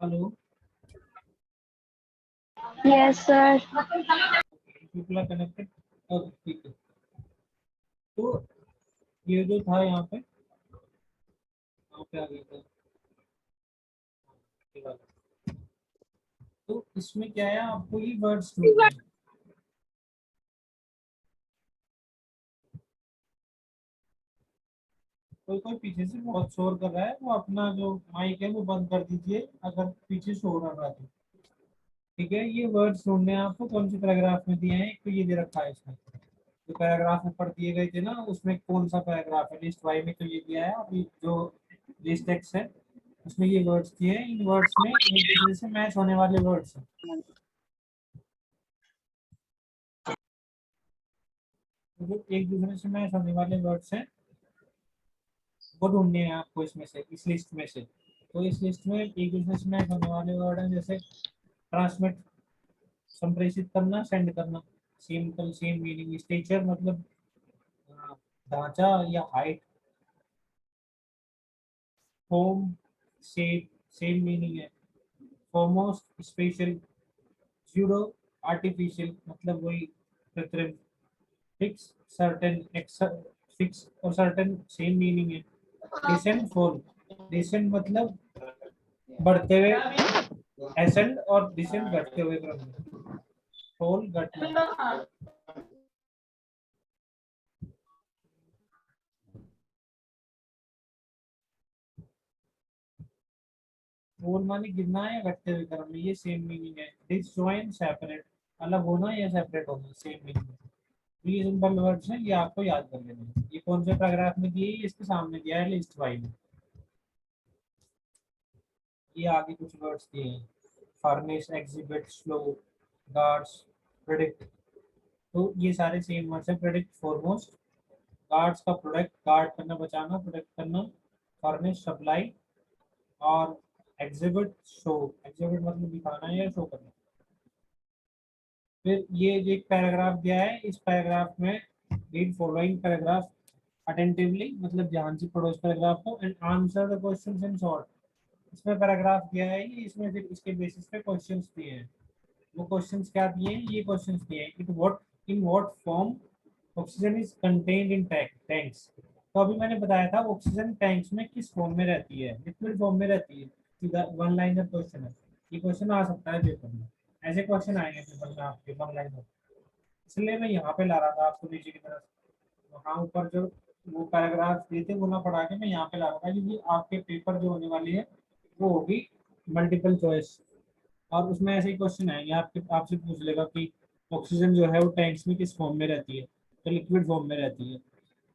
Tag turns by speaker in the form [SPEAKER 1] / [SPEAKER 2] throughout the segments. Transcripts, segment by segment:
[SPEAKER 1] Hello,
[SPEAKER 2] Yes, sir.
[SPEAKER 1] People are connected. Okay, ठीक है। तो ये जो था यहाँ पे आ गया था ये वाला। तो इसमें क्या है, आपको ये वर्ड्स ढूंढने हैं। कोई कोई पीछे से बहुत शोर कर रहा है, वो अपना जो माइक है वो बंद कर दीजिए अगर पीछे शोर आ रहा है तो। ठीक है, ये वर्ड्स ढूंढने हैं आपको, कौन से पैराग्राफ में दिए हैं। एक तो ये दे रखा है इसमें, जो पैराग्राफ ऊपर दिए गए थे ना, उसमें कौन सा पैराग्राफ है। लिस्ट वाई में तो ये दिया है, अभी जो लिस्ट एक्स है उसमें ये वर्ड्स दिए हैं। इन वर्ड्स में एक दूसरे से मैच होने वाले वर्ड्स हैं। तो जो एक दूसरे से मैच होने वाले वर्ड्स हैं वो ढूंढने हैं आपको इसमें से, इस लिस्ट में से। तो इस लिस्ट में एक दूसरे से मैच होने वाले वर्ड हैं, जैसे ट्रांसमिट, संप्रेषित करना, सेंड करना। Simple same meaning. स्ट्रक्चर मतलब ढांचा या height. Form, shape, same meaning है। Foremost, special. ज्यूडो, आर्टिफिशियल मतलब वही कृत्रिम। फिक्स, सर्टेन, फिक्स और सर्टेन सेम मीनिंग है। Descent, fall. डिसेंट मतलब बढ़ते हुए, एसेंड और डिसेंट घटते हुए क्रम में। फॉल घटना। फॉल माने गिरना है या घटते हुए क्रम में, ये सेम मीनिंग है। डिसजॉइन, सेपरेट, अलग होना या सेपरेट होना, सेम मीनिंग है। तो ये सिंपल वर्ड्स हैं, ये आपको याद कर लेना है। ये कौन से पैराग्राफ में दिए, इसके सामने दिया है लिस्ट वाई में। ये आगे कुछ वर्ड्स दिए हैं। Furnish, exhibit, slow, guards, predict. तो ये सारे सेम वर्ड्स हैं। प्रेडिक्ट फॉरमोस्ट, गार्ड्स का प्रोडक्ट, गार्ड करना, बचाना, प्रोटेक्ट करना। फर्निश सप्लाई, और एग्जिबिट शो, एग्जिबिट मतलब दिखाना या शो करना। फिर ये जो एक पैराग्राफ दिया है, इस पैराग्राफ में रीड फॉलोइंग पैराग्राफ अटेंटिवली, मतलब ध्यान से पढ़ो इस पैराग्राफ को, and answer the questions in short. इसमें पैराग्राफ दिया है ये, इसमें फिर इसके बेसिस पे क्वेश्चंस दिए हैं। वो क्वेश्चंस क्या दिए हैं, ये क्वेश्चंस दिए हैं। In what form oxygen is contained in tanks. तो अभी मैंने बताया था ऑक्सीजन टैंक्स में किस फॉर्म में रहती है, लिक्विड फॉर्म में रहती है। सीधा वन लाइनर क्वेश्चन है, ये क्वेश्चन आ सकता है पेपर में। ऐसे क्वेश्चन आएंगे पेपर में आपके वन लाइनर। इसलिए मैं यहाँ पे ला रहा था आपको नीचे की तरफ। वहाँ ऊपर जो वो पैराग्राफ दिए थे वो ना पढ़ा के मैं यहाँ पे ला रहा था, क्योंकि आपके पेपर जो होने वाली है वो होगी मल्टीपल चॉइस। और उसमें ऐसे ही क्वेश्चन आएंगे आपके, आपसे पूछ लेगा कि ऑक्सीजन जो है वो टैंक्स में किस फॉर्म में रहती है, तो लिक्विड फॉर्म में रहती है।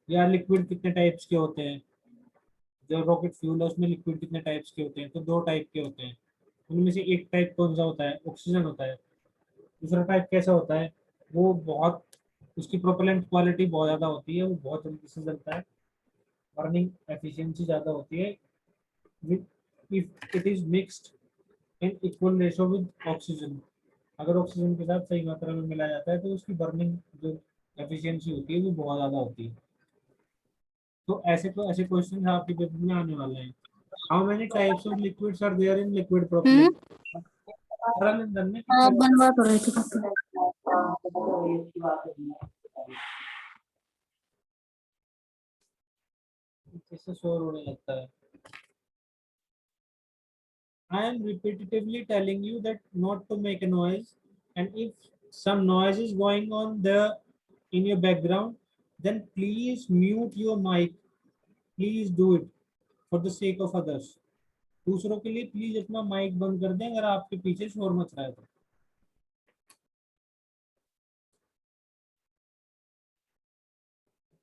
[SPEAKER 1] या लिक्विड कितने टाइप्स के होते हैं, जो रॉकेट फ्यूल है उसमें लिक्विड कितने टाइप्स के होते हैं, तो दो टाइप के होते हैं। उनमें से एक टाइप कौन सा होता है, ऑक्सीजन होता है। दूसरा टाइप कैसा होता है, वो बहुत, उसकी प्रोपेलेंट क्वालिटी बहुत ज़्यादा होती है, वो बहुत जल्दी से जलता है, बर्निंग एफिशिएंसी ज़्यादा होती है। If it is mixed in equal ratio with oxygen, अगर ऑक्सीजन के साथ सही मात्रा में मिलाया जाता है तो उसकी बर्निंग जो एफिशिएंसी होती है वो बहुत ज़्यादा होती है। तो ऐसे क्वेश्चन आपके पेपर में आने वाले हैं। How many types of liquids are there in liquid propellant. तरल ईंधन में
[SPEAKER 2] हाँ,
[SPEAKER 1] कितने
[SPEAKER 2] बनवा तो रहे थे कपड़े।
[SPEAKER 1] इससे शोर होने लगता है। I am repetitively telling you that not to make a noise, and if some noise is going on there in your background, then please mute your mic. Please do it for the sake of others. दूसरों के लिए please अपना mic बंद कर दें अगर आपके पीछे शोर मच रहा है तो।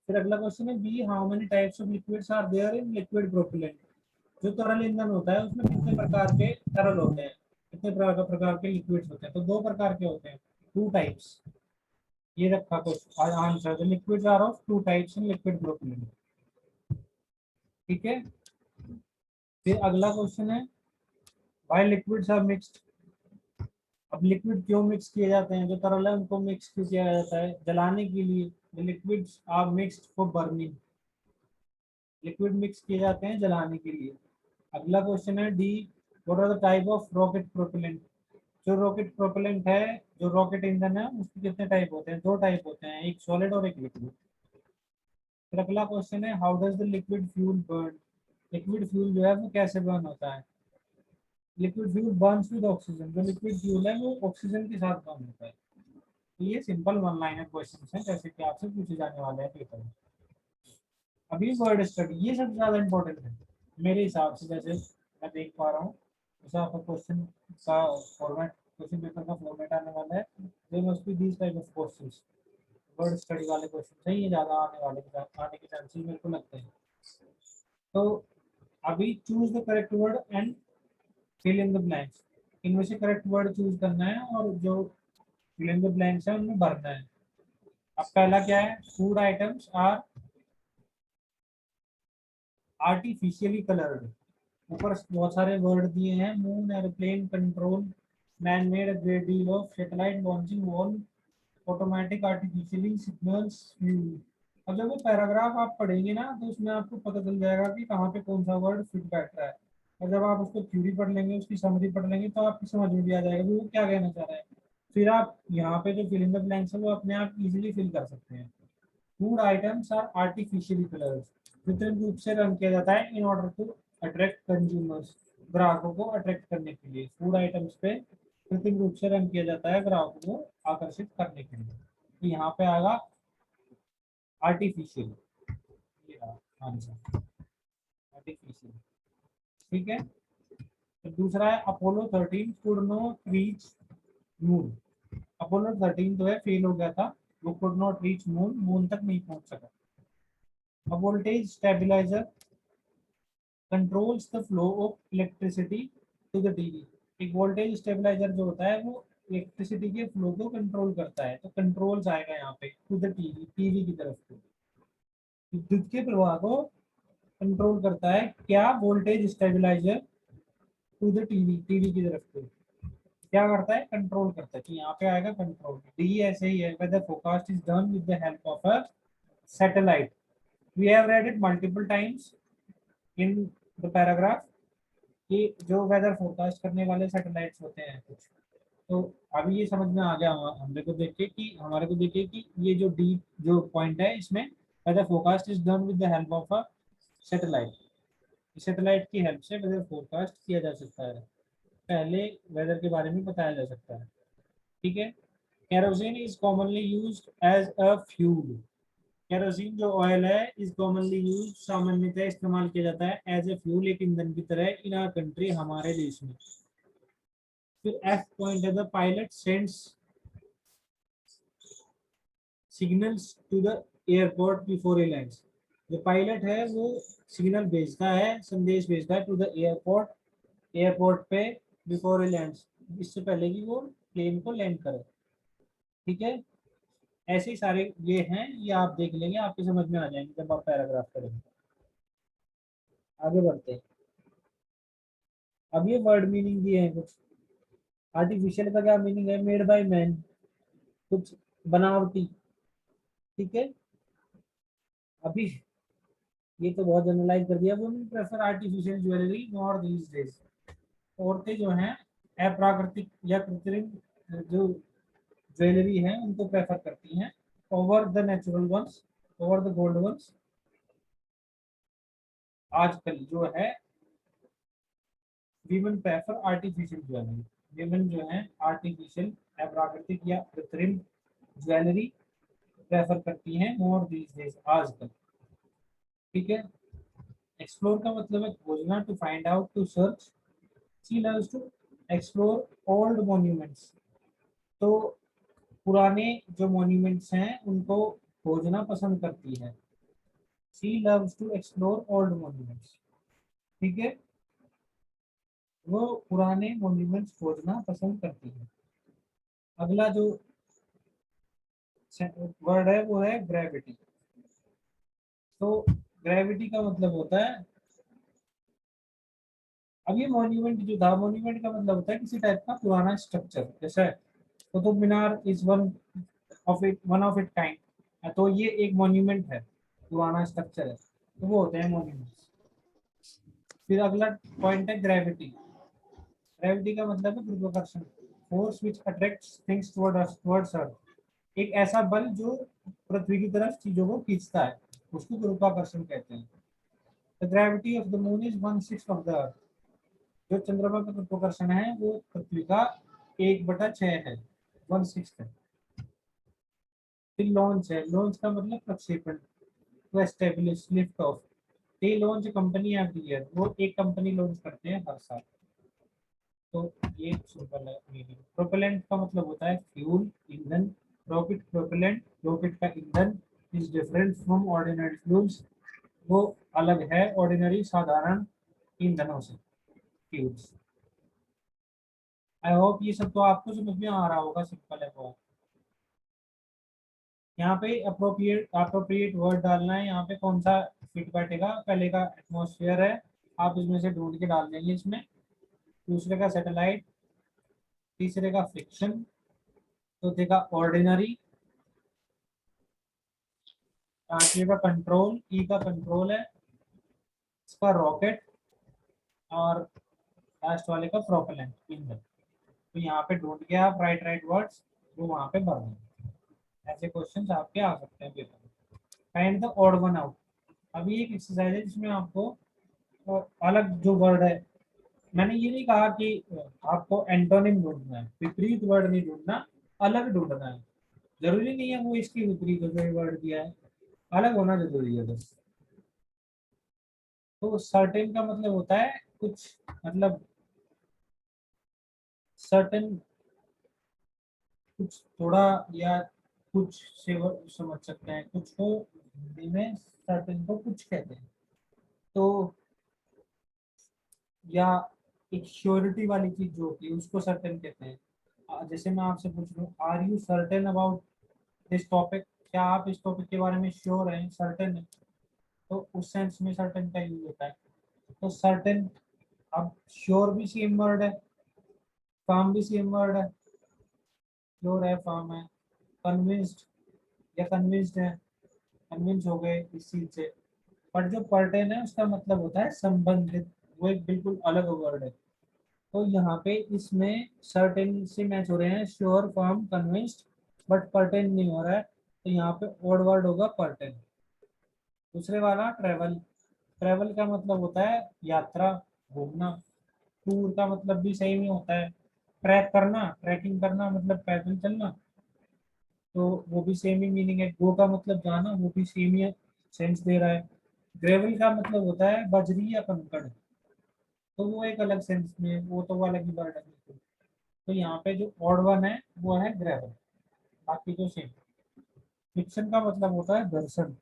[SPEAKER 1] फिर अगला क्वेश्चन है B, how many types of liquids are there in liquid propellant. जो तरल ईंधन होता है उसमें कितने प्रकार के तरल होते हैं, कितने प्रकार के लिक्विड्स होते हैं, तो दो प्रकार के होते हैं, टू टाइप्स। ये रखा question answer, the liquids are of two types in liquid propellant. ठीक है। फिर अगला क्वेश्चन है व्हाई लिक्विड्स आर मिक्स्ड। अब अब लिक्विड क्यों मिक्स किए जाते हैं, जो तरल है उनको मिक्स क्यों किया जाता है, जलाने के लिए। The liquids are mixed for burning, liquid mix किए जाते हैं जलाने के लिए। अगला क्वेश्चन है D, what are the type of rocket propellant. जो रॉकेट प्रोपेलेंट है, जो रॉकेट इंजन है, उसके कितने टाइप होते हैं, दो टाइप होते हैं, एक सॉलिड और एक लिक्विड। फिर अगला क्वेश्चन है how does the liquid fuel burn, liquid fuel जो है वो कैसे बर्न होता है। Liquid fuel Burns with oxygen, जो लिक्विड फ्यूल है वो ऑक्सीजन के साथ बर्न होता है। तो ये सिंपल वन लाइनर क्वेश्चन है जैसे कि आपसे पूछे जाने वाले हैं पेपर में। अभी वर्ड स्टडी ये सबसे ज्यादा इंपॉर्टेंट है मेरे हिसाब से, जैसे मैं देख पा रहा हूँ। जैसे आपका क्वेश्चन का फॉर्मेट, क्वेश्चन पेपर का फॉर्मेट आने वाला है, they must be these type of questions. Word study वाले क्वेश्चन सही है, ज्यादा आने के चांसेस मेरे को लगते हैं। तो अभी choose the correct word and fill in the blanks, इनमें से करेक्ट वर्ड चूज करना है और जो फिल इन द ब्लैंक्स है उनमें भरना है। अब पहला क्या है, food items are artificially coloured. ऊपर बहुत सारे वर्ड दिए हैं, moon, airplane, control, man made, great deal of, satellite, launching, wall, automatic, artificially, signals, fuel. अब जब वो पैराग्राफ आप पढ़ेंगे ना तो उसमें आपको पता चल जाएगा कि कहाँ पे कौन सा वर्ड फिट बैठ रहा है। और जब आप उसको थ्योरी पढ़ लेंगे, उसकी समरी पढ़ लेंगे, तो आपकी समझ में भी आ जाएगा कि वो क्या कहना चाह रहा है। फिर आप यहाँ पे जो फिल इन द ब्लैंक्स है वो अपने आप इजीली फिल कर सकते हैं। Food items are artificially coloured, कृत्रिम रूप से रंग किया जाता है in order to attract consumers, ग्राहकों को अट्रैक्ट करने के लिए। फूड आइटम्स पे कृत्रिम रूप से रंग किया जाता है ग्राहकों को आकर्षित करने के लिए। तो यहाँ पे आएगा आर्टिफिशियल, ये आंसर आर्टिफिशियल। ठीक है। तो दूसरा है Apollo 13 could not reach moon. Apollo 13 जो है फेल हो गया था, वो could not reach moon, moon तक नहीं पहुंच सका। A voltage stabilizer controls the flow of electricity to the TV। एक वोल्टेज स्टेबलाइजर जो होता है वो इलेक्ट्रिसिटी के फ्लो को कंट्रोल करता है, तो कंट्रोल्स आएगा यहाँ पे टू द टीवी, टीवी की तरफ को। विद्युत के प्रवाह को कंट्रोल करता है क्या, voltage stabiliser to the TV, TV की तरफ को क्या करता है, कंट्रोल करता है। तो यहाँ पे आएगा कंट्रोल। डी ऐसे ही है, weather forecast is done with the help of a satellite. We have read it multiple times in the paragraph कि जो वेदर फोरकास्ट करने वाले सैटेलाइट्स होते हैं कुछ। तो अभी ये समझ में आ गया हमारे को देखिए कि ये जो डी जो पॉइंट है इसमें, weather forecast is done with the help of a satellite. Satellite की हेल्प से वेदर फोरकास्ट किया जा सकता है, पहले वेदर के बारे में बताया जा सकता है। ठीक है। Kerosene is commonly used as a fuel. Kerosene जो ऑयल है इज कॉमनली यूज, सामान्यतः इस्तेमाल किया जाता है एज ए फ्यूल, एक ईंधन की तरह इन आवर कंट्री, हमारे देश में। फिर एफ पॉइंट है, the pilot sends signals to the airport before he lands. जो पायलट है वो सिग्नल भेजता है, संदेश भेजता है टू द एयरपोर्ट, एयरपोर्ट पे, बिफोर ही लैंड्स, इससे पहले कि वो प्लेन को लैंड करे। ठीक है। ऐसे ही सारे ये हैं, ये आप देख लेंगे, आपकी समझ में आ जाएंगे जब आप पैराग्राफ करेंगे। आगे बढ़ते हैं। अब ये वर्ड मीनिंग दिए हैं कुछ। आर्टिफिशियल का क्या मीनिंग है, मेड बाय मैन, कुछ बनावटी। ठीक है। अभी ये तो बहुत जनरलाइज कर दिया। Women prefer artificial jewellery more these days. औरतें जो हैं अप्राकृतिक या कृत्रिम जो ज्वेलरी है उनको प्रेफर करती हैं over the natural ones, over the gold ones. आजकल जो है women prefer artificial jewellery, women जो है आर्टिफिशियल अप्राकृतिक या कृत्रिम ज्वेलरी प्रेफर करती हैं मोर दीज डेज, आजकल। ठीक है। एक्सप्लोर का मतलब है खोजना, to find out, to search. She loves to explore old monuments. तो पुराने जो मॉन्यूमेंट्स हैं उनको खोजना पसंद करती है। She loves to explore old monuments. ठीक है। वो पुराने मॉन्यूमेंट्स खोजना पसंद करती है। अगला जो वर्ड है वो है ग्रेविटी। तो ग्रेविटी का मतलब होता है अब ये मॉन्यूमेंट जो था, मॉन्यूमेंट का मतलब होता है किसी टाइप का पुराना स्ट्रक्चर, जैसे Qutub Minar is one of it kind, तो ये एक मॉन्यूमेंट है, पुराना स्ट्रक्चर है, तो वो होते हैं मॉन्यूमेंट्स। फिर अगला पॉइंट है ग्रेविटी। ग्रेविटी का मतलब है गुरुत्वाकर्षण, force which attracts things towards अर्थ। एक ऐसा बल जो पृथ्वी की तरफ चीजों को खींचता है, उसको गुरुत्वाकर्षण कहते हैं। The gravity of the moon is 1/6 of the earth. जो चंद्रमा का गुरुत्वाकर्षण है वो पृथ्वी का 1/6 है, 1/6 है। फिर लॉन्च है, लॉन्च का मतलब प्रक्षेपण, to establish lift off. They launch company every year, वो एक कंपनी लॉन्च करते हैं हर साल। तो ये सिंपल है मीनिंग। प्रोपेलेंट का मतलब होता है फ्यूल, ईंधन। रॉकेट प्रोपेलेंट, रॉकेट का ईंधन is different from ordinary fuels, वो अलग है ऑर्डिनरी साधारण ईंधनों से, फ्यूल्स। आई होप ये सब तो आपको समझ में आ रहा होगा, सिंपल है बहुत। यहाँ पे अप्रोप्रिएट वर्ड डालना है, यहाँ पे कौन सा फिट बैठेगा। पहले का एटमॉस्फेयर है, आप इसमें से ढूंढ के डाल देंगे इसमें। दूसरे का सैटेलाइट, तीसरे का फ्रिक्शन, चौथे का ऑर्डिनरी, पांचवे का कंट्रोल, ई का कंट्रोल है, इसका रॉकेट, और लास्ट वाले का प्रोपेलेंट, ईंधन। तो यहाँ पे ढूंढ के आप राइट राइट वर्ड्स वो वहाँ पे भर देंगे। ऐसे क्वेश्चंस आपके आ सकते हैं पेपर में। Find the odd one out. अभी एक एक्सरसाइज है जिसमें आपको अलग जो वर्ड है, मैंने ये नहीं कहा कि आपको एंटोनिम ढूंढना है, विपरीत वर्ड नहीं ढूंढना, अलग ढूंढना है। जरूरी नहीं है वो इसकी विपरीत जो वर्ड दिया है, अलग होना जरूरी है बस। तो सर्टेन का मतलब होता है कुछ, मतलब सर्टेन कुछ थोड़ा, या कुछ से समझ सकते हैं, कुछ को हिंदी में सर्टेन को कुछ कहते हैं। तो या एक श्योरिटी वाली चीज जो होती है उसको सर्टेन कहते हैं। जैसे मैं आपसे पूछ रहा हूँ, are you certain about this topic, क्या आप इस टॉपिक के बारे में श्योर हैं, सर्टेन है, तो उस सेंस में सर्टेन का यूज होता है। तो सर्टेन, अब श्योर भी सेम वर्ड है, फर्म भी सेम वर्ड है, श्योर है फर्म है, कन्विंस्ड या कन्विंस्ड है, कन्विंस हो गए इस चीज से। पर जो पर्टेन है उसका मतलब होता है संबंधित, वो एक बिल्कुल अलग वर्ड है। तो यहाँ पे इसमें सर्टेन से मैच हो रहे हैं sure, firm, convinced, but pertain नहीं हो रहा है, तो यहाँ पे ओड वर्ड होगा पर्टेन। दूसरे वाला ट्रेवल, ट्रेवल का मतलब होता है यात्रा, घूमना। टूर का मतलब भी सेम ही होता है, ट्रैक करना, ट्रैकिंग करना मतलब पैदल चलना, तो वो भी सेम ही मीनिंग है। गो का मतलब जाना, वो भी सेम ही सेंस दे रहा है। ग्रेवल का मतलब होता है बजरी या कंकड़, तो वो एक अलग सेंस में, वो तो वो अलग ही वर्ड है बिल्कुल। तो यहाँ पे जो ऑड वन है वो है ग्रेवल, बाकी तो सेम। फ्रिक्शन का मतलब होता है घर्षण।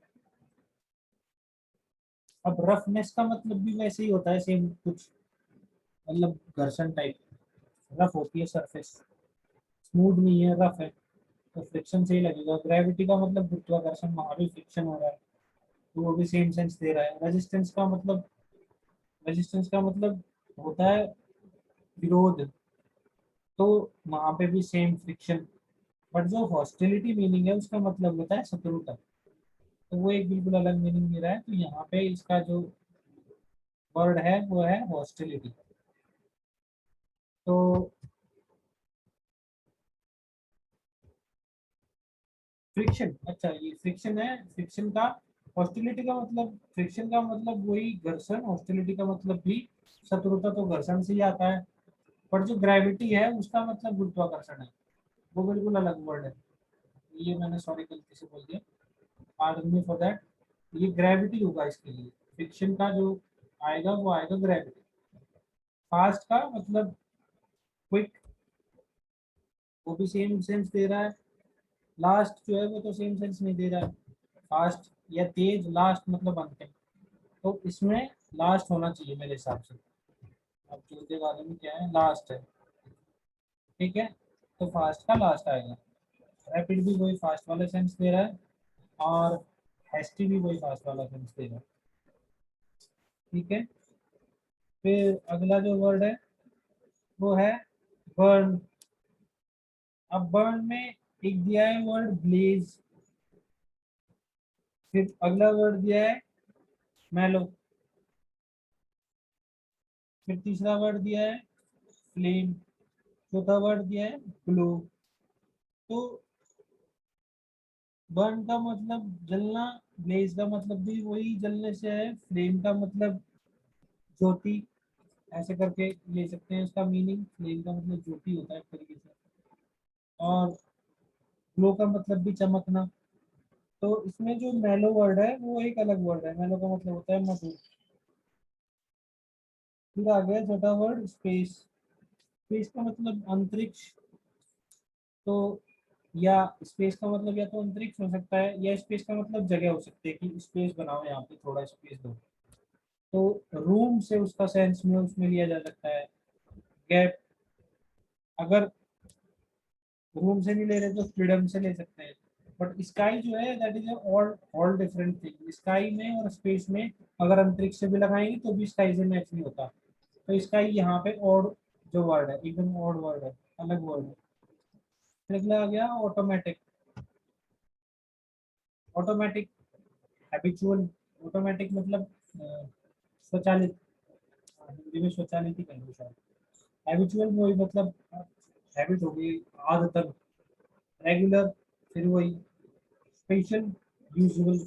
[SPEAKER 1] अब रफनेस का मतलब भी वैसे ही होता है सेम कुछ, मतलब घर्षण टाइप, रफ होती है सरफेस, स्मूथ नहीं है, रफ है, तो फ्रिक्शन से ही लगेगा। ग्रेविटी का मतलब गुरुत्वाकर्षण, वहां भी फ्रिक्शन हो रहा है, तो वो भी सेम सेंस दे रहा है। रेजिस्टेंस का मतलब होता है विरोध, तो वहां पे भी सेम फ्रिक्शन। बट जो हॉस्टिलिटी मीनिंग है उसका मतलब होता है शत्रुता, तो वो एक बिल्कुल अलग मीनिंग दे रहा है। तो यहाँ पे इसका जो वर्ड है वो है हॉस्टिलिटी। तो फ्रिक्शन, अच्छा ये फ्रिक्शन है, फ्रिक्शन का, हॉस्टिलिटी का मतलब, फ्रिक्शन का मतलब वही घर्षण, हॉस्टिलिटी का मतलब भी शत्रुता, तो घर्षण से ही आता है। पर जो ग्रेविटी है उसका मतलब गुरुत्वाकर्षण है, वो बिल्कुल अलग वर्ड है। ये मैंने सॉरी गलती से बोल दिया, पार्डन मी फॉर दैट। ये ग्रेविटी होगा इसके लिए, फ्रिक्शन का जो आएगा वो आएगा ग्रेविटी। फास्ट का मतलब क्विक, वो भी सेम सेंस दे रहा है। लास्ट जो है वो तो सेम सेंस नहीं दे रहा है, फास्ट या तेज, लास्ट मतलब अंतिम, तो इसमें लास्ट होना चाहिए मेरे हिसाब से। अब चौथे वाले में क्या है, लास्ट है, ठीक है, तो फास्ट का लास्ट आएगा। रैपिड भी वही फास्ट वाला सेंस दे रहा है, और हैस्टी भी वही फास्ट वाला सेंस दे रहा है, ठीक है। फिर अगला जो वर्ड है वो है बर्न। अब बर्न में एक दिया है वर्ड ब्लेज, फिर अगला वर्ड दिया है मेलो, फिर तीसरा वर्ड दिया है फ्लेम, चौथा वर्ड दिया है ग्लो। तो बर्न का मतलब जलना, ब्लेज का मतलब भी वही जलने से है, फ्लेम का मतलब ज्योति, ऐसे करके ले सकते हैं इसका मीनिंग। फ्लेम का मतलब ज्योति होता है एक तरीके से, और ग्लो का मतलब भी चमकना। तो इसमें जो मेलो वर्ड है वो एक अलग वर्ड है, मेलो का मतलब होता है मधुर। फिर आ गया छठा वर्ड स्पेस। स्पेस का मतलब अंतरिक्ष। तो या स्पेस का मतलब या तो अंतरिक्ष हो सकता है, या स्पेस का मतलब जगह हो सकती है कि स्पेस बनाओ, यहाँ पे थोड़ा स्पेस दो। तो रूम से उसका सेंस में उसमें लिया जा सकता है गैप। अगर रूम से नहीं ले रहे तो फ्रीडम से ले सकते हैं। बट स्काई जो है that is all all different thing. Sky में और स्पेस में अगर अंतरिक्ष से भी लगाएंगे तो भी स्काई से मैच नहीं होता। तो स्काई यहाँ पे और जो वर्ड है एकदम और वर्ड है, अलग वर्ड है। फिर अगला आ गया ऑटोमेटिक। Automatic habitual. ऑटोमेटिक मतलब स्वचालित, हिंदी में स्वचालित ही कहेंगे शायद। हैबिचुअल वही मतलब हैबिट हो गई, आदतन। रेगुलर फिर वही, स्पेशल, यूजुअल।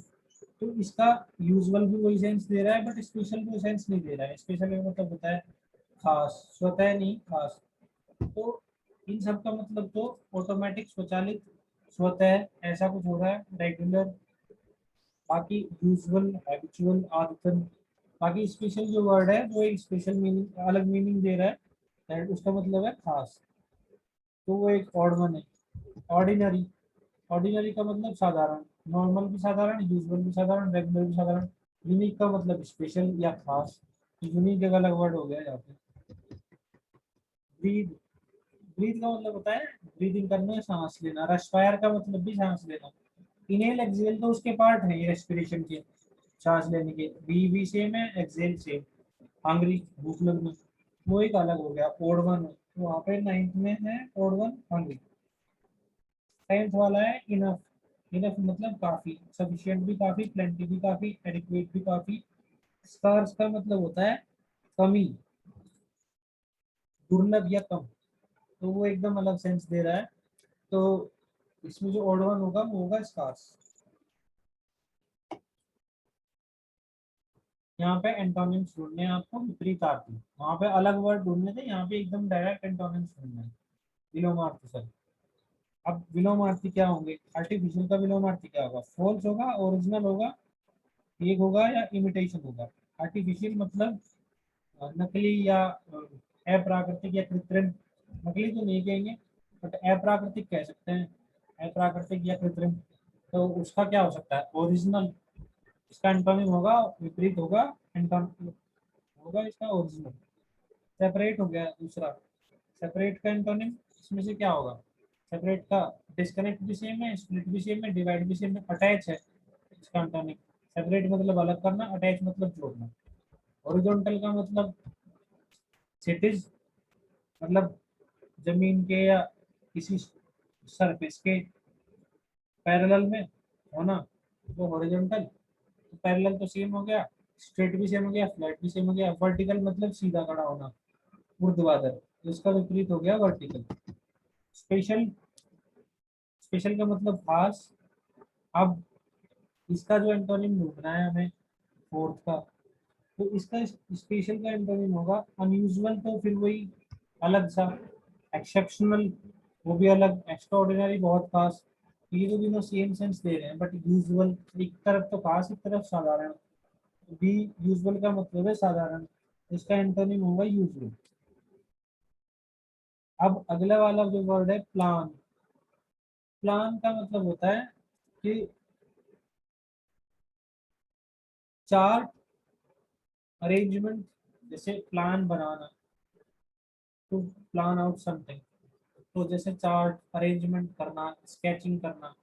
[SPEAKER 1] तो इसका यूजुअल भी वही सेंस दे रहा है, बट स्पेशल कोई सेंस नहीं दे रहा है। स्पेशल का मतलब होता है खास, स्वतः नहीं खास। तो इन सब का मतलब तो ऑटोमेटिक स्वचालित, स्वतः ऐसा कुछ हो रहा है, रेगुलर, बाकी यूजुअल, हैबिचुअल, आदतन। बाकी स्पेशल जो वर्ड है वो एक स्पेशल मीनिंग, अलग मीनिंग दे रहा है, and उसका मतलब है खास। तो वो एक ऑड वन है। ऑर्डिनरी। ऑर्डिनरी का मतलब साधारण, नॉर्मल भी साधारण, यूजुअल भी साधारण, रेगुलर भी साधारण। यूनिक का मतलब स्पेशल या खास। यूनिक एक अलग वर्ड हो गया यहाँ पे। ब्रीद। ब्रीद का मतलब होता है ब्रीदिंग करना, सांस लेना। रेस्पायर का मतलब भी सांस लेना। इनहेल एक्सहेल तो उसके पार्ट है, ये रेस्पिरेशन के, सांस लेने के। बी सेम है, एक्सहेल सेम। हंग्री, भूख लगना, वो एक अलग हो गया, ओड वन। तो वहाँ पे नाइन्थ में है ओड वन, हंग्री। टेंथ वाला है इनफ। इनफ मतलब काफी, सफिशिएंट भी काफी, प्लेंटी भी काफी, एडिक्वेट भी काफी। स्कार्स का मतलब होता है कमी, दुर्लभ या कम। तो वो एकदम अलग सेंस दे रहा है। तो इसमें जो ओड वन होगा वो होगा स्कार्स। यहाँ पे एंटोनिम्स ढूंढने हैं आपको, विपरीतार्थी। वहाँ पे अलग वर्ड ढूंढने थे, यहाँ पे एकदम डायरेक्ट एंटोनिम्स ढूंढने हैं। विलोमार्थी सर। अब विलोमार्थी क्या होंगे? आर्टिफिशियल का विलोमार्थी क्या होगा? फॉल्स होगा, ओरिजिनल होगा, एक होगा, या इमिटेशन होगा। आर्टिफिशियल मतलब नकली या अप्राकृतिक या कृत्रिम। नकली तो नहीं कहेंगे, बट अप्राकृतिक कह सकते हैं। अप्राकृतिक या कृत्रिम। तो उसका क्या हो सकता है? ओरिजिनल। इसका एंटोनिम होगा, विपरीत होगा, एंटोनिम होगा इसका ओरिजिनल। सेपरेट हो गया दूसरा। सेपरेट का एंटोनिम इसमें से क्या होगा? सेपरेट का डिस्कनेक्ट भी सेम है, स्प्लिट भी सेम है, डिवाइड भी सेम है, अटैच है इसका एंटोनिम। सेपरेट मतलब अलग करना, अटैच मतलब जोड़ना। हॉरिजॉन्टल का मतलब क्षैतिज, मतलब जमीन के या किसी सरफेस के पैरेलल में होना, वो हॉरिजॉन्टल। पैरेलल तो सेम हो गया, स्ट्रेट भी सेम हो गया, फ्लैट भी सेम हो गया। वर्टिकल मतलब सीधा खड़ा होना, ऊर्ध्वाधर। तो इसका विपरीत हो गया वर्टिकल। स्पेशल। स्पेशल का मतलब खास। अब इसका जो एंटोनिम ढूंढना है हमें, फोर्थ का, तो इसका स्पेशल का एंटोनिम होगा अनयूजुअल। तो फिर वही अलग सा। एक्सेप्शनल, वो भी अलग। एक्स्ट्राऑर्डिनरी, बहुत खास। ये तो दोनों सेम सेंस दे रहे हैं, बट यूजुअल एक तरफ तो खास, एक तरफ साधारण। बी यूजुअल का मतलब है साधारण, इसका एंटोनिम होगा यूजुअल। अब अगला वाला जो वर्ड है प्लान। प्लान का मतलब होता है कि चार्ट, अरेंजमेंट। जैसे प्लान बनाना, टू प्लान आउट समथिंग। तो जैसे चार्ट, अरेंजमेंट करना, स्केचिंग करना।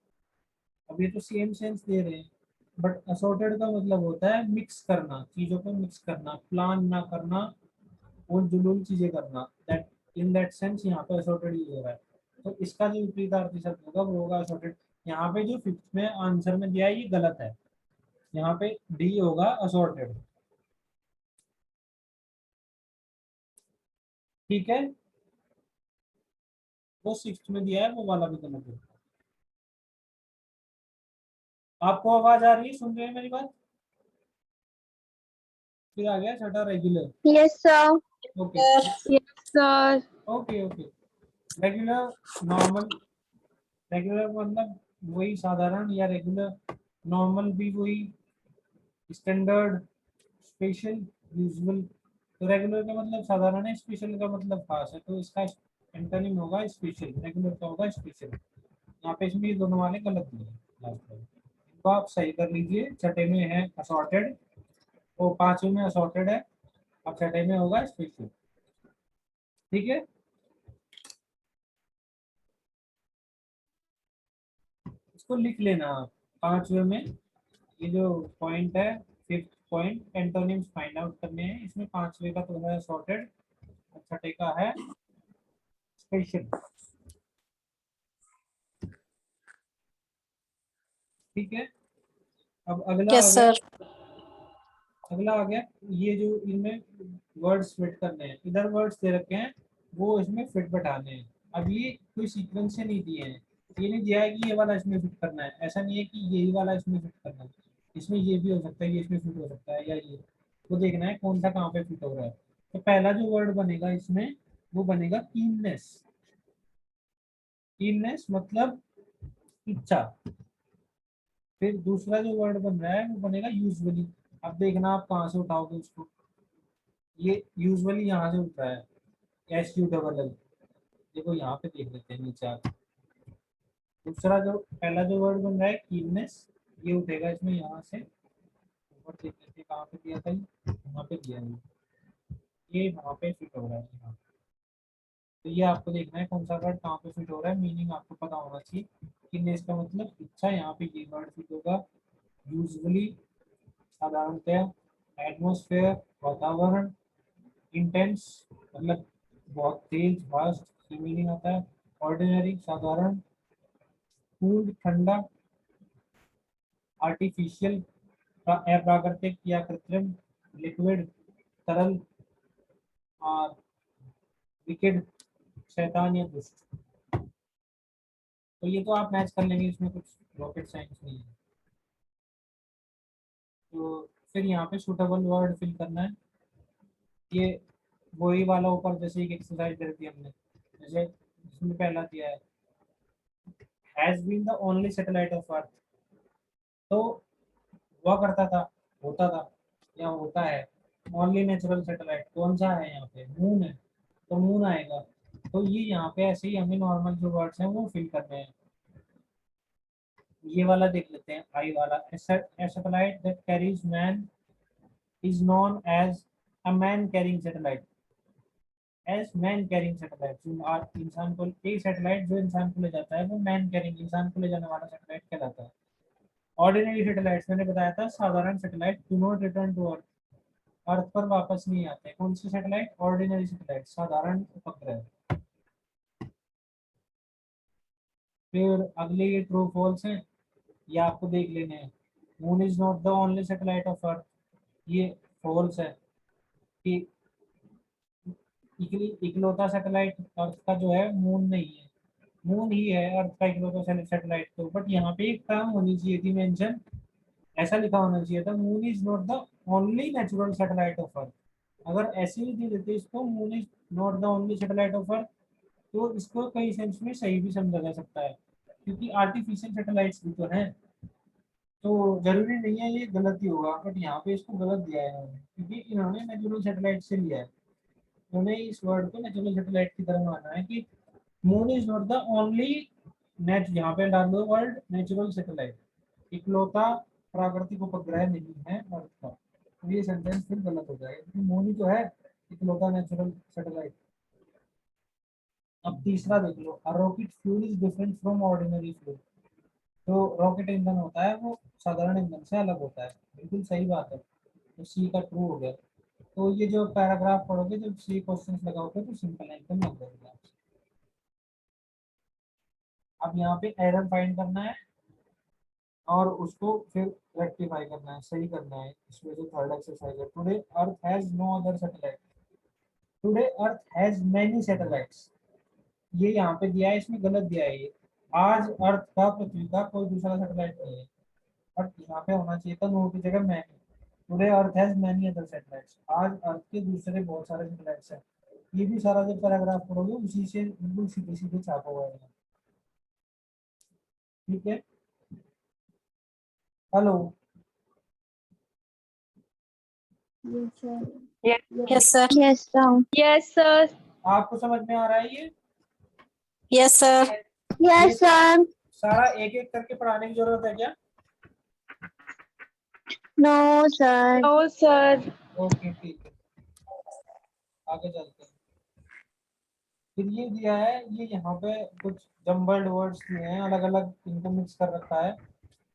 [SPEAKER 1] अब ये तो सेम सेंस दे रहे हैं, बट असॉर्टेड का मतलब होता है मिक्स करना, चीजों को मिक्स करना, प्लान ना करना, उल जुलूल चीजें करना, दैट इन दैट सेंस यहाँ पे असॉर्टेड यूज हो रहा है। तो इसका जो विपरीतार्थी शब्द होगा वो होगा असॉर्टेड। यहाँ पे जो फिफ्थ में आंसर में दिया है ये गलत है, यहाँ पे डी होगा असॉर्टेड। ठीक है, वो सिक्स्थ में दिया है वो वाला भी गलत है। आपको आवाज आ रही है, सुन रहे हैं मेरी बात? फिर आ गया छठा regular.
[SPEAKER 2] Yes, sir.
[SPEAKER 1] Okay
[SPEAKER 2] Yes, sir.
[SPEAKER 1] Okay okay. Regular, normal, regular मतलब वही साधारण, या रेगुलर नॉर्मल भी वही, स्टैंडर्ड, स्पेशल, यूजुअल। तो रेगुलर का मतलब साधारण है, स्पेशल का मतलब खास है, तो इसका एंटोनिम होगा स्पेशल, रेगुलर का होगा स्पेशल। यहाँ पे इसमें ये दोनों वाले गलत दिए लास्ट में, तो आप सही कर लीजिए। छठे में है असॉर्टेड, वो पांचवें में असॉर्टेड है, अब छठे में होगा स्पेशल। ठीक है, इसको लिख लेना आप पांचवें में। ये जो पॉइंट है, fifth point, antonyms find out करने हैं, इसमें पांचवे का तो है सॉर्टेड, छठे का है स्पेशल। ठीक है, अब अगला आ
[SPEAKER 3] यस
[SPEAKER 1] गया,
[SPEAKER 3] सर।
[SPEAKER 1] अगला आ गया ये जो इनमें वर्ड्स फिट करने हैं, इधर वर्ड्स दे रखे हैं, वो इसमें फिट बैठाने हैं। अब ये कोई सीक्वेंस से नहीं दिए हैं, ये नहीं दिया है कि ये वाला इसमें फिट करना है, ऐसा नहीं है कि यही वाला इसमें फिट करना है, इसमें ये भी हो सकता है, ये इसमें फिट हो सकता है, या ये, वो देखना है कौन सा कहाँ पे फिट हो रहा है। तो पहला जो वर्ड बनेगा इसमें वो बनेगा कीननेस। कीननेस मतलब इच्छा। फिर दूसरा जो वर्ड बन रहा है वो बनेगा यूजुअली। अब देखना आप कहाँ से उठाओगे उसको, ये यूजुअली यहाँ से उठ रहा है, SULL। देखो यहाँ पे देख लेते हैं नीचे आके। दूसरा जो पहला जो वर्ड बन रहा है कीननेस, ये उठेगा इसमें यहाँ से ऊपर, देख लेते हैं कहाँ पे दिया था, यहाँ पे दिया है, ये वहाँ पे फिट हो रहा है यहाँ। तो ये आपको देखना है कौन सा वर्ड कहाँ पे फिट हो रहा है, मीनिंग आपको पता होना चाहिए। कीननेस का मतलब इच्छा, यहाँ पे ये वर्ड फिट होगा। यूजुअली साधारणतः, एटमोसफेयर वातावरण, इंटेंस मतलब बहुत तेज फास्ट, ये मीनिंग आता है। ऑर्डिनरी साधारण, कूल्ड ठंडा, आर्टिफिशियल अप्राकृतिक या कृत्रिम, लिक्विड तरल, और विकेड शैतान या दुष्ट। तो ये तो आप मैच कर लेंगे, इसमें कुछ रॉकेट साइंस नहीं है। तो फिर यहाँ पे सुटेबल वर्ड फिल करना है, ये वही वाला ऊपर जैसे एक एक्सरसाइज दे दी हमने, जैसे इसमें पहला दिया है has been the only satellite of earth. तो हुआ करता था, होता था, या होता है, ओनली नेचुरल सैटेलाइट कौन सा है यहाँ पे, मून है, तो मून आएगा। तो ये यहाँ पे ऐसे ही हमें नॉर्मल जो वर्ड्स हैं वो फिल करने हैं। ये वाला देख लेते हैं, आई वाला, satellite that carries man is known as a man carrying satellite. As man carrying satellite, जो इंसान को, एक सैटेलाइट जो इंसान को ले जाता है वो मैन कैरिंग, इंसान को ले जाने वाला सैटेलाइट कहलाता है। ऑर्डिनरी सैटेलाइट्स मैंने बताया था, साधारण satellite do not return to earth, earth पर वापस नहीं आते। कौन सी सैटेलाइट? ऑर्डिनरी सैटेलाइट, साधारण उपग्रह। फिर अगले ये ट्रू फॉल्स हैं, ये आपको देख लेने हैं। Moon is not the only satellite of अर्थ, ये फॉल्स है कि इकलौता सैटेलाइट अर्थ का जो है मून नहीं है, मून ही है अर्थ का इकलौता सैटेलाइट। तो बट यहाँ पे एक टर्म होनी चाहिए थी मेंशन, ऐसा लिखा होना चाहिए था, moon is not the only natural satellite of अर्थ। अगर ऐसे ही दे देते इसको, moon is not the only satellite of earth, तो इसको कई सेंस में सही भी समझा जा सकता है, क्योंकि आर्टिफिशियल सैटेलाइट्स भी तो हैं। तो जरूरी नहीं है ये गलत ही होगा, बट यहाँ पे इसको गलत दिया है इन्होंने, क्योंकि इन्होंने नेचुरल सैटेलाइट से लिया है। उन्होंने इस वर्ड को नेचुरल सैटेलाइट की तरह माना है कि moon is not the only net, यहाँ पे डाल दो वर्ड नेचुरल सैटेलाइट, इकलौता प्राकृतिक उपग्रह नहीं है अर्थ का। तो ये सेंटेंस फिर गलत हो जाएगा, क्योंकि मून ही तो है इकलौता नेचुरल सैटेलाइट। अब तीसरा देख लो, a rocket fuel is different from ordinary fuel. तो रॉकेट ईंधन होता है वो साधारण ईंधन से अलग होता है, बिल्कुल सही बात है, तो सी का ट्रू हो गया। तो ये जो पैराग्राफ पढ़ोगे जब सी क्वेश्चन लगाओगे तो सिंपल एकदम लग जाएगा। अब यहाँ पे एरर फाइंड करना है और उसको फिर रेक्टिफाई करना है, सही करना है। इसमें जो थर्ड एक्सरसाइज है, today earth has no other satellite, today earth has many satellites, ये यहाँ पे दिया है, इसमें गलत दिया है। ये आज अर्थ का, पृथ्वी का कोई दूसरा सैटेलाइट नहीं है, बट यहाँ पे होना चाहिए था नो की जगह many. Today earth has many other satellites, आज अर्थ के दूसरे बहुत सारे सैटेलाइट्स हैं। ये भी सारा जो पैराग्राफ पढ़ोगे उसी से बिल्कुल सीधे सीधे छापा हुआ है। ठीक है, hello.
[SPEAKER 3] Yes, sir.
[SPEAKER 2] Yes, sir.
[SPEAKER 3] Yes, sir.
[SPEAKER 1] आपको समझ में आ रहा है ये?
[SPEAKER 3] Yes, sir.
[SPEAKER 2] Yes, sir.
[SPEAKER 1] सारा एक एक करके पढ़ाने की जरूरत है क्या?
[SPEAKER 2] No, sir.
[SPEAKER 3] No, sir.
[SPEAKER 1] Okay ठीक है, आगे चलते हैं। फिर ये दिया है, ये यहाँ पे कुछ जम्बल्ड वर्ड्स दिए हैं, अलग अलग इनको मिक्स कर रखा है।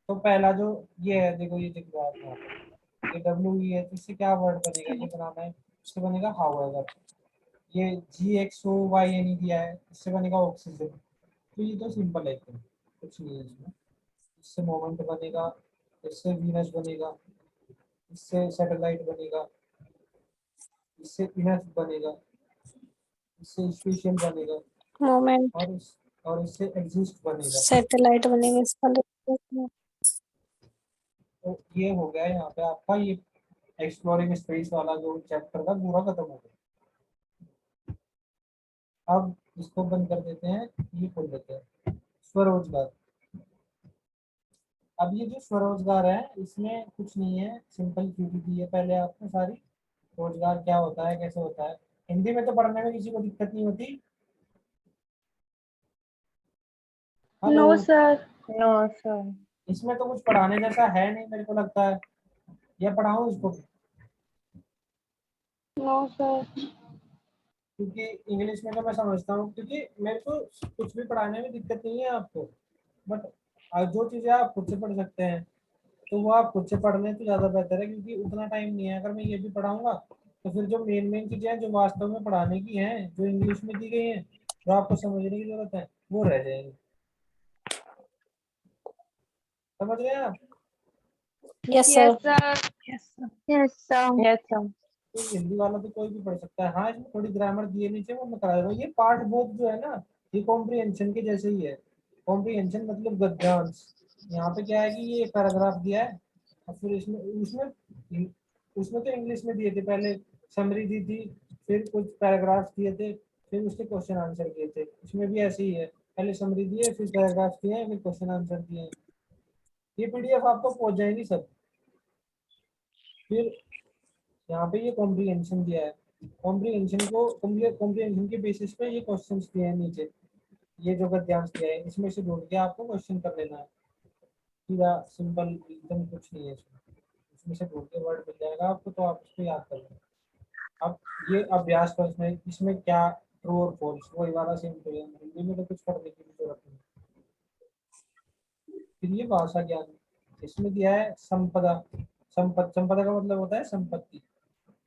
[SPEAKER 1] तो पहला जो ये है, देखो ये दिख रहा है यहाँ पे, ये डब्ल्यू ई है, तो इससे क्या वर्ड बनेगा, ये बनाना है, इससे बनेगा हाउएवर। ये जी एक्स ओ वाई एन दिया है, इससे बनेगा ऑक्सीजन। तो ये तो सिंपल है एकदम, कुछ नहीं है इसमें। इससे मोमेंट बनेगा, इससे वीनस बनेगा, इससे सैटेलाइट बनेगा, इससे इनर्थ बनेगा, इससे स्पेशियल बनेगा,
[SPEAKER 3] Moment.
[SPEAKER 1] और इससे एग्जिस्ट बनेगा।
[SPEAKER 3] Satellite बनेगा इसका।
[SPEAKER 1] तो ये हो गया यहाँ पे आपका ये एक्सप्लोरिंग स्पेस वाला जो चैप्टर था पूरा खत्म हो गया। अब इसको बंद कर देते हैं, ये खोल देते हैं स्वरोजगार। अब ये जो स्वरोजगार है इसमें कुछ नहीं है, सिंपल थ्योरी दी है पहले आपको सारी। रोजगार क्या होता है, कैसे होता है, हिंदी में तो पढ़ने में किसी को दिक्कत नहीं होती। Hello,
[SPEAKER 3] No, sir. No, sir.
[SPEAKER 1] इसमें तो कुछ पढ़ाने जैसा है नहीं मेरे को लगता है, या पढ़ाऊं इसको?
[SPEAKER 3] No, sir.
[SPEAKER 1] क्योंकि इंग्लिश में तो मैं समझता हूँ, क्योंकि मेरे को कुछ भी पढ़ाने में दिक्कत नहीं है आपको, बट जो चीज़ें आप खुद से पढ़ सकते हैं तो वो आप खुद से पढ़ लें तो ज़्यादा बेहतर है, क्योंकि उतना टाइम नहीं है। अगर मैं ये भी पढ़ाऊंगा तो फिर जो मेन मेन चीज़ें हैं जो वास्तव में पढ़ाने की हैं, जो इंग्लिश में दी गई हैं, जो आपको समझने की जरूरत है, वो रह जाएंगी। समझ रहे हैं आप?
[SPEAKER 3] Yes, sir.
[SPEAKER 2] Yes, sir.
[SPEAKER 3] Yes, sir.
[SPEAKER 2] Yes, sir.
[SPEAKER 3] Yes, sir.
[SPEAKER 1] तो हिंदी वाला तो कोई भी पढ़ सकता है। हाँ, इसमें थोड़ी ग्रामर दिए नीचे, वो मैं करा रहा हूँ। ये पार्ट बोथ जो है ना, ये कॉम्प्रिहेंशन के जैसे ही है। कॉम्प्रिहेंशन मतलब गद्यांश। यहाँ पे क्या है कि ये पैराग्राफ दिया है और फिर इसमें उसमें उसमें तो इंग्लिश में दिए थे, पहले समरी दी थी, फिर कुछ पैराग्राफ दिए थे, फिर उसके क्वेश्चन आंसर दिए थे। इसमें भी ऐसे ही है, पहले समरी दिए, फिर पैराग्राफ दिए, फिर क्वेश्चन आंसर दिए। ये पीडीएफ आपको पहुंच जाएगी सब। फिर यहाँ पे ये कॉम्प्रिहेंशन दिया है, कॉम्प्रिहेंशन के बेसिस पे ये क्वेश्चंस दिए हैं नीचे। ये जो गद्यांश दिया है इसमें से ढूंढ के आपको क्वेश्चन कर लेना है, सीधा सिंपल एकदम, कुछ नहीं है इसमें। इसमें से ढूंढ के वर्ड मिल जाएगा आपको, तो आप उसको याद कर लेना। अब ये अभ्यास प्रश्न है, इसमें क्या ट्रू और फॉल्स, वही वाला सेम तो है। हिंदी में तो कुछ पढ़ने की भी जरूरत नहीं। फिर ये भाषा ज्ञान, इसमें दिया है संपदा। संपदा का मतलब होता है संपत्ति।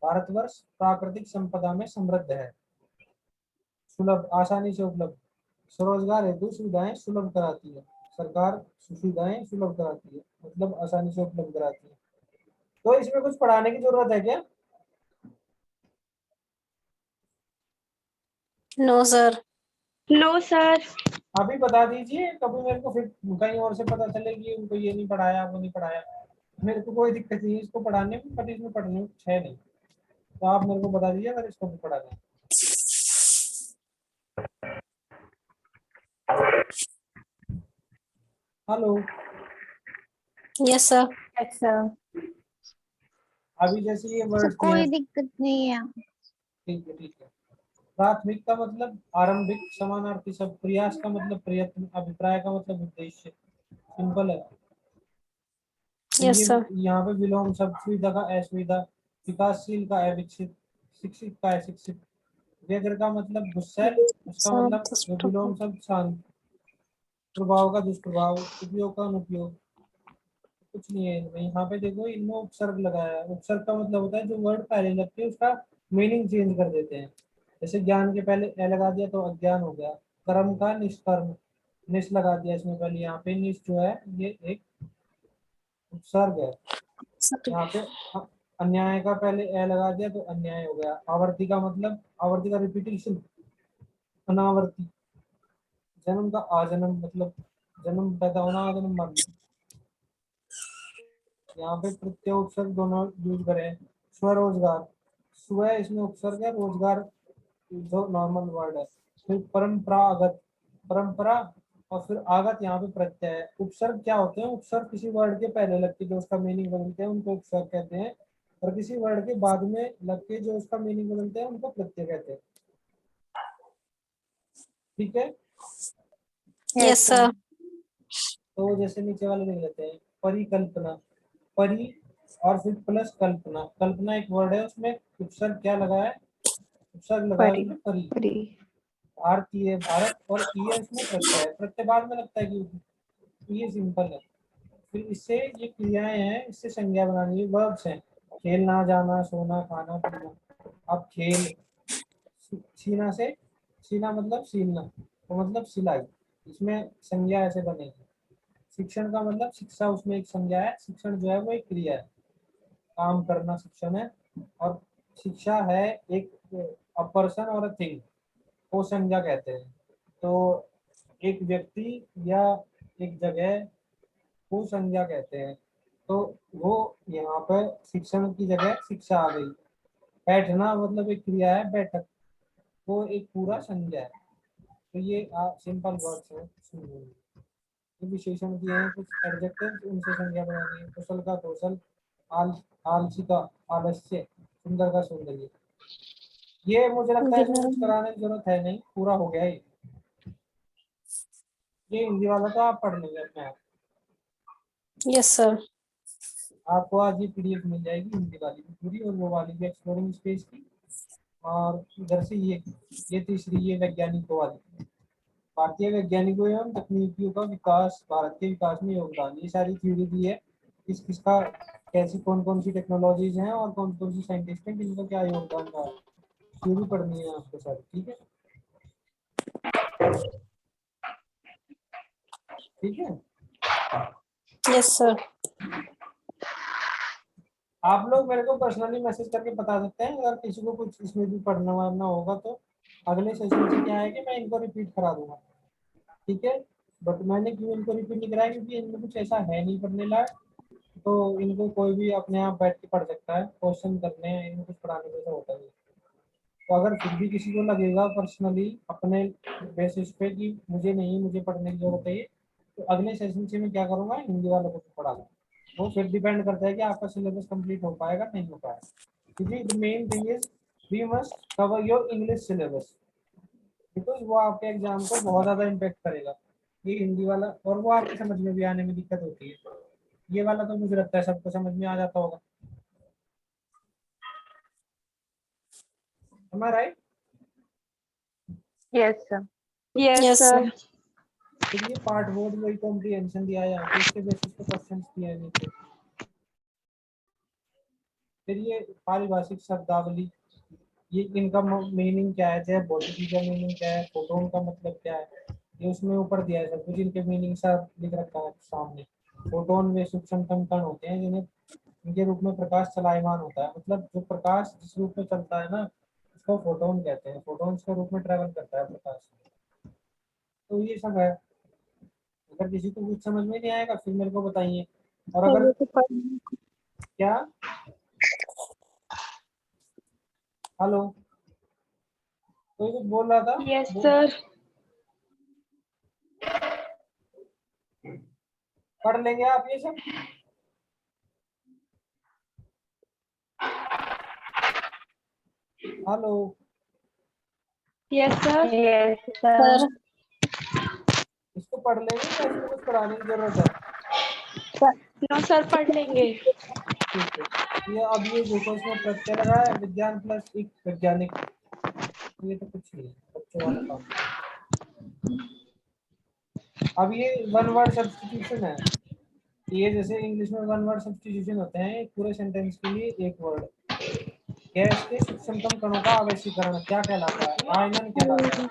[SPEAKER 1] भारतवर्ष प्राकृतिक संपदा में समृद्ध है। सुलभ, आसानी से उपलब्ध। स्वरोजगार हेतु सुविधाएं सुलभ कराती है सरकार, सुविधाएं सुलभ कराती है मतलब आसानी से उपलब्ध कराती है। तो इसमें कुछ पढ़ाने की जरूरत है क्या?
[SPEAKER 3] No, sir.
[SPEAKER 2] No, sir.
[SPEAKER 1] अभी बता दीजिए, कभी मेरे को फिर कहीं और से पता चले कि उनको ये नहीं पढ़ाया, वो नहीं पढ़ाया। मेरे को कोई दिक्कत नहीं है इसको पढ़ाने में, बट इसमें पढ़ने में कुछ है नहीं। तो आप मेरे को बता दीजिए अगर इसको भी पढ़ाना है। Hello,
[SPEAKER 3] Yes, sir.
[SPEAKER 2] Yes, sir.
[SPEAKER 1] अभी जैसे ये वर्ड
[SPEAKER 2] कोई दिक्कत नहीं है।
[SPEAKER 1] ठीक है ठीक है। प्राथमिक का मतलब आरंभिक, समानार्थी शब्द। प्रयास का मतलब प्रयत्न, अभिप्राय का मतलब उद्देश्य। सिंपल है।
[SPEAKER 3] Yes,
[SPEAKER 1] ये
[SPEAKER 3] sir.
[SPEAKER 1] यहाँ पे विलोम शब्द, सुविधा का असुविधा, विकासशील का अविकसित, शिक्षित का अशिक्षित। व्यग्र का मतलब गुस्सैल, उसका मतलब विलोम शब्द शांत। प्रभाव का दुष्प्रभाव, उपयोग का अनुपयोग। कुछ नहीं है इनमें। यहाँ पे देखो इनमें उपसर्ग लगाया है। उपसर्ग का मतलब होता है जो वर्ड पहले लगते हैं उसका मीनिंग चेंज कर देते हैं। जैसे ज्ञान के पहले ए लगा दिया तो अज्ञान हो गया। कर्म का निष्कर्म, निश लगा दिया इसमें पहले, यहाँ पे निश जो है ये एक उपसर्ग है। यहाँ पे अन्याय का पहले ए लगा दिया तो अन्याय हो गया। आवर्ती का मतलब, आवर्ती का रिपीटेशन, अनावर्ती। जन्म का आजन्म मतलब जन्म पैदा होना, आजन्म मरना। यहाँ पे प्रत्यय उपसर्ग दोनों यूज करें। स्वरोजगार, स्व इसमें उपसर्ग है, रोजगार जो नॉर्मल वर्ड है। फिर परंपरागत, परंपरा, और फिर आगत यहाँ पे प्रत्यय है। उपसर्ग क्या होते हैं? उपसर्ग किसी वर्ड के पहले लग के जो उसका मीनिंग बदलते हैं उनको उपसर्ग कहते हैं, और किसी वर्ड के बाद में लग के जो उसका मीनिंग बदलते हैं उनको प्रत्यय कहते हैं। ठीक है,
[SPEAKER 3] Yes, sir.
[SPEAKER 1] तो जैसे नीचे वाले देख लेते हैं। परिकल्पना, परि और फिर प्लस कल्पना। कल्पना एक वर्ड है, उसमें उपसर्ग क्या लगा है? उपसर्ग लगा है
[SPEAKER 2] परी,
[SPEAKER 1] उसमें परि।
[SPEAKER 2] परी,
[SPEAKER 1] भारतीय है भारत, और ई है उसमें प्रत्यय है। प्रत्यय बाद में लगता है कि ये सिंपल है। फिर इससे ये क्रियाएं हैं, इससे संज्ञा बनानी है। वर्ब्स हैं, खेलना, जाना, सोना, खाना, पीना। अब खेल, छीना से, छीना मतलब सीलना, तो मतलब सिलाई, इसमें संज्ञा ऐसे बनेगी। शिक्षण का मतलब शिक्षा, उसमें एक संज्ञा है। शिक्षण जो है वो एक क्रिया है, काम करना शिक्षण है। और शिक्षा है एक अ पर्सन और अ थिंग, को संज्ञा कहते हैं। तो एक व्यक्ति या एक जगह को संज्ञा कहते हैं। तो वो यहाँ पर शिक्षण की जगह शिक्षा आ गई। बैठना मतलब एक क्रिया है, बैठक, वो एक पूरा संज्ञा है। तो ये सिंपल वर्ड्स हैं। ये विशेषण दिए हैं कुछ एडजेक्टिव्स, उनसे संज्ञा बनानी है। कुशल का कौशल, आल आलसी का आलस्य, सुंदर का सौंदर्य। ये मुझे लगता है इसमें कुछ कराने की जरूरत है नहीं, पूरा हो गया ये हिंदी वाला तो आप पढ़ लेंगे अपने आप।
[SPEAKER 3] Yes, sir.
[SPEAKER 1] आपको आज ये पीडीएफ मिल जाएगी हिंदी वाली भी पूरी, और वो वाली भी एक्सप्लोरिंग स्पेस की। और इधर से ये तीसरी, ये वैज्ञानिकों वाली, भारतीय वैज्ञानिकों एवं तकनीकियों का विकास, भारत के विकास में योगदान। ये सारी थ्योरी दी है, किस किसका, कैसी कौन कौन सी टेक्नोलॉजीज हैं और कौन कौन सी साइंटिस्ट हैं जिनका क्या योगदान रहा है। थ्योरी पढ़नी है आपको सारी, ठीक है? ठीक है,
[SPEAKER 3] Yes, sir.
[SPEAKER 1] आप लोग मेरे को पर्सनली मैसेज करके बता सकते हैं अगर किसी को कुछ इसमें भी पढ़ना वढ़ना होगा तो। अगले सेशन से क्या है कि मैं इनको रिपीट करा दूंगा, ठीक है? बट मैंने क्यों इनको रिपीट नहीं कराया, क्योंकि इनमें कुछ ऐसा है नहीं पढ़ने लायक। तो इनको कोई भी अपने आप बैठ के पढ़ सकता है, क्वेश्चन करने हैं, इनको कुछ पढ़ाने जैसा होता है। तो अगर फिर भी किसी को लगेगा पर्सनली अपने बेसिस पे कि मुझे नहीं, मुझे पढ़ने की जरूरत है, तो अगले सेशन से मैं क्या करूँगा, हिंदी वालों को पढ़ा दूँ। वो फिर डिपेंड करता है कि आपका सिलेबस कंप्लीट हो पाएगा नहीं हो पाएगा। क्योंकि the main thing is we must cover your English syllabus, because वो आपके एग्जाम को बहुत ज़्यादा इम्पेक्ट करेगा। ये हिंदी वाला, और वो आपके समझ में भी आने में दिक्कत होती है। ये वाला तो मुझे लगता है सबको समझ में आ जाता होगा। Am I right?
[SPEAKER 2] yes sir,
[SPEAKER 3] Yes,
[SPEAKER 2] yes
[SPEAKER 3] sir.
[SPEAKER 2] sir,
[SPEAKER 1] फिर ये पार्ट बोर्ड वही कॉम्प्रिहेंशन दिया है यहाँ पे, इसके बेसिस पे क्वेश्चंस दिए हैं नीचे। फिर ये पारिभाषिक शब्दावली, ये इनका मीनिंग क्या है, चाहे भौतिकी का मीनिंग क्या है, फोटोन का मतलब क्या है, ये उसमें ऊपर दिया है सब कुछ। इनके मीनिंग सब लिख रखा है सामने। फोटोन वे सूक्ष्मतम कण होते हैं जिन्हें, इनके रूप में प्रकाश चलायमान होता है। मतलब जो प्रकाश जिस रूप में चलता है ना, उसको फोटोन कहते हैं। फोटोन्स के रूप में ट्रेवल करता है प्रकाश। तो ये सब है। अगर किसी को कुछ समझ में नहीं आएगा फिर मेरे को बताइए। और अगर क्या, हेलो, कोई कुछ बोल रहा था?
[SPEAKER 2] yes sir,
[SPEAKER 1] पढ़ लेंगे आप ये सब? Hello,
[SPEAKER 2] yes sir, yes
[SPEAKER 3] Sir.
[SPEAKER 2] sir,
[SPEAKER 1] इसको पढ़ लेंगे या इसमें कुछ पढ़ाने की जरूरत है?
[SPEAKER 2] no sir, पढ़ लेंगे।
[SPEAKER 1] ठीक है, ये अब ये देखो इसमें प्रत्यय लगा है, विज्ञान प्लस एक वैज्ञानिक। ये तो कुछ नहीं है, बच्चों वाला काम। अब ये वन वर्ड सब्स्टिट्यूशन है। ये जैसे इंग्लिश में वन वर्ड सब्स्टिट्यूशन होते हैं, एक पूरे सेंटेंस के लिए एक वर्ड। गैस के सूक्ष्मतम कणों का आवेशीकरण क्या कहलाता है? आयनन कहलाता है।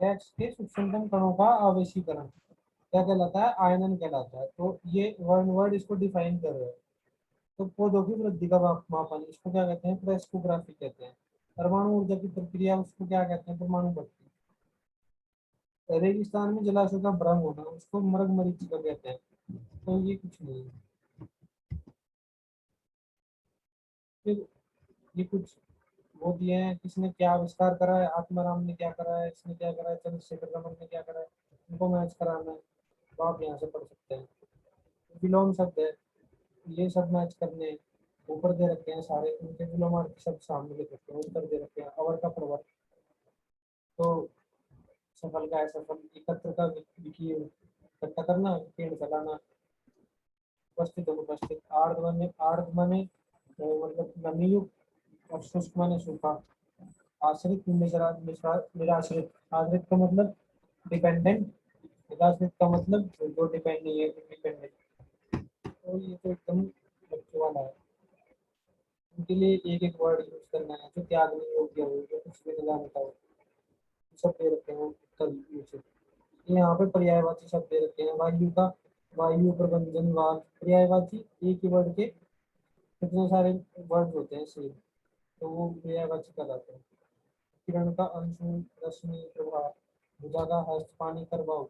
[SPEAKER 1] गैस के सूक्ष्मतम कणों का आवेशीकरण क्या कहलाता है? आयनन कहलाता है। तो ये वन वर्ड इसको डिफाइन कर रहे हैं। तो पौधों की वृद्धि का मापन, इसको क्या कहते हैं? क्रेस्कोग्राफी कहते हैं। परमाणु ऊर्जा की प्रक्रिया, उसको क्या कहते हैं? परमाणु भट्टी। रेगिस्तान में जलाशय का भ्रम होना, उसको मृगमरीचिका कहते हैं। तो ये कुछ नहीं है। फिर ये कुछ वो दिए हैं, किसने क्या आविष्कार करा है, आत्माराम ने क्या करा है, इसने क्या करा है, चंद्रशेखर रमन ने क्या करा है, उनको मैच कराना है तो आप यहाँ से पढ़ सकते हैं। विलोम शब्द है, ये सब मैच करने हैं। ऊपर दे रखे हैं सारे, उनके विलोमार्थी शब्द सामने लिख रखे हैं, उत्तर दे रखे हैं। अवर का प्रवर, तो सफल का है सफल, एकत्र का विकीर्ण, इकट्ठा करना, विकीर्ण चलाना, उपस्थित अनुपस्थित, आर्द्र माने मतलब नमी युक्त, और शुष्क माने सूखा, आश्रित निराश्रित, आश्रित का मतलब डिपेंडेंट, निराश्रित का मतलब जो डिपेंड नहीं है, इंडिपेंडेंट। तो ये तो एकदम बच्चों वाला है। उनके लिए एक एक वर्ड यूज करना है जो त्यागने योग्य हो, जो कुछ भी लगाने का हो, सब दे रखे हैं उत्तर नीचे। यहाँ पे पर्यायवाची शब्द दे रखे हैं। वायु का, वायु प्रबंधन वाद, पर्यायवाची एक ही वर्ड के कितने सारे वर्ड होते हैं सेम, तो वो पर्यायवाची कहलाते हैं। किरण का अंशु, रश्मि, प्रभाव, भुजा का हस्त, पानी, प्रभाव।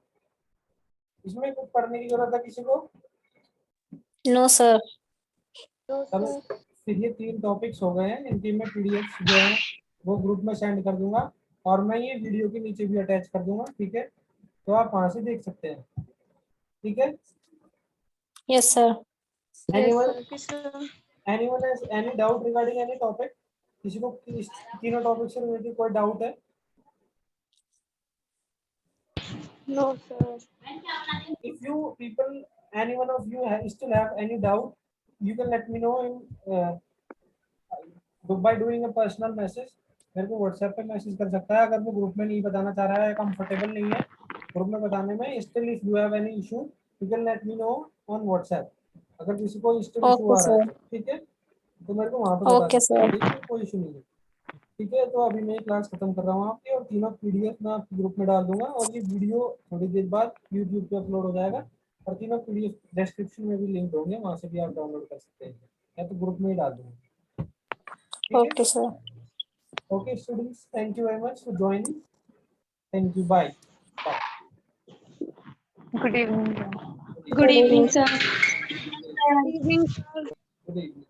[SPEAKER 1] इसमें कुछ पढ़ने की जरूरत है किसी को?
[SPEAKER 3] No sir.
[SPEAKER 1] चलो, फिर ये 3 टॉपिक्स हो गए हैं, इनकी मैं पीडीएफ जो है वो ग्रुप में सेंड कर दूंगा, और मैं ये वीडियो के नीचे भी अटैच कर दूंगा, ठीक है? तो आप वहां से देख सकते हैं, ठीक है?
[SPEAKER 3] Yes sir.
[SPEAKER 1] Anyone has any doubt regarding any topic? किसी को इस तीनों टॉपिक से रिलेटेड कोई डाउट है?
[SPEAKER 2] No, sir.
[SPEAKER 1] If you people, any one of you still have any doubt, you can let me know by doing a personal message. मेरे को WhatsApp पे मैसेज कर सकता है अगर वो ग्रुप में नहीं बताना चाह रहा है, कंफर्टेबल नहीं है ग्रुप में बताने में। Still if you have any issue, you can let me know on WhatsApp. अगर किसी को स्टिल इशू
[SPEAKER 3] ओके
[SPEAKER 1] आ रहा है
[SPEAKER 3] सर।
[SPEAKER 1] तो ठीक है, तो मेरे को वहां पे बता
[SPEAKER 3] ओके
[SPEAKER 1] सकते हैं,
[SPEAKER 3] सर।
[SPEAKER 1] ठीक है? कोई इशू नहीं है, ठीक है? तो अभी मैं क्लास खत्म कर रहा हूँ आपकी, और तीनों पीडीएफ मैं आपके ग्रुप में डाल दूंगा, और ये वीडियो थोड़ी देर बाद यूट्यूब पे अपलोड हो जाएगा, और तीनों पीडीएफ डिस्क्रिप्शन में भी लिंक होंगे, वहां से भी आप डाउनलोड कर सकते हैं, या तो ग्रुप में ही डाल दूंगा, ठीक है?
[SPEAKER 3] Okay sir.
[SPEAKER 1] Okay, students, thank you very much for joining. Thank you. Bye. Bye.
[SPEAKER 2] Good evening.
[SPEAKER 3] Good evening, sir.
[SPEAKER 2] Good evening, sir.
[SPEAKER 1] Good evening.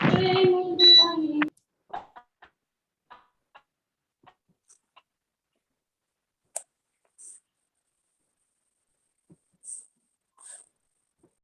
[SPEAKER 2] Good evening.